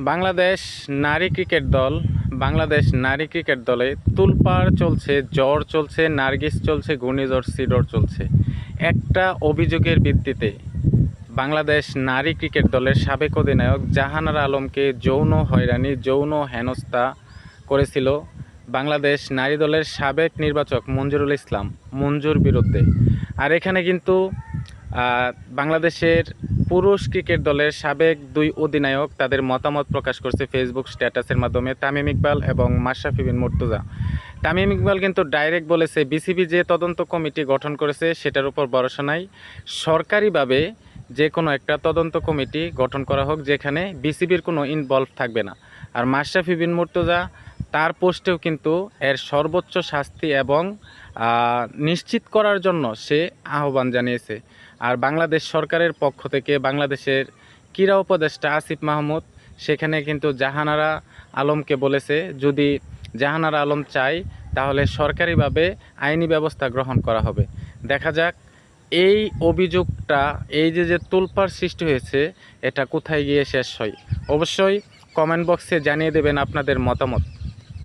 বাংলাদেশ নারী ক্রিকেট দলে তুলপাড় চলছে, জ্বর চলছে, নার্গিস চলছে, ঘূর্ণিঝড় সিডর চলছে। একটা অভিযোগের ভিত্তিতে বাংলাদেশ নারী ক্রিকেট দলের সাবেক অধিনায়ক জাহানারা আলমকে যৌন হয়রানি, যৌন হেনস্থা করেছিল বাংলাদেশ নারী দলের সাবেক নির্বাচক মঞ্জুরুল ইসলাম মঞ্জুর বিরুদ্ধে। আর এখানে কিন্তু বাংলাদেশের পুরুষ ক্রিকেট দলের সাবেক দুই অধিনায়ক তাদের মতামত প্রকাশ করছে ফেসবুক স্ট্যাটাসের মাধ্যমে, তামিম ইকবাল এবং মাশরাফি বিন মুর্তজা। তামিম ইকবাল কিন্তু ডাইরেক্ট বলেছে বিসিবি যে তদন্ত কমিটি গঠন করেছে সেটার উপর ভরসা নাই, সরকারিভাবে যে কোনো একটা তদন্ত কমিটি গঠন করা হোক যেখানে বিসিবির কোনো ইনভলভ থাকবে না। আর মাশরাফি বিন মুর্তজা তার পোস্টেও কিন্তু এর সর্বোচ্চ শাস্তি এবং নিশ্চিত করার জন্য সে আহ্বান জানিয়েছে। আর বাংলাদেশ সরকারের পক্ষ থেকে বাংলাদেশের ক্রীড়া উপদেষ্টা আসিফ মাহমুদ সেখানে কিন্তু জাহানারা আলমকে বলেছে যদি জাহানারা আলম চায় তাহলে সরকারিভাবে আইনি ব্যবস্থা গ্রহণ করা হবে। দেখা যাক এই অভিযোগটা, এই যে তোলপাড় সৃষ্টি হয়েছে, এটা কোথায় গিয়ে শেষ হয়। অবশ্যই কমেন্ট বক্সে জানিয়ে দেবেন আপনাদের মতামত।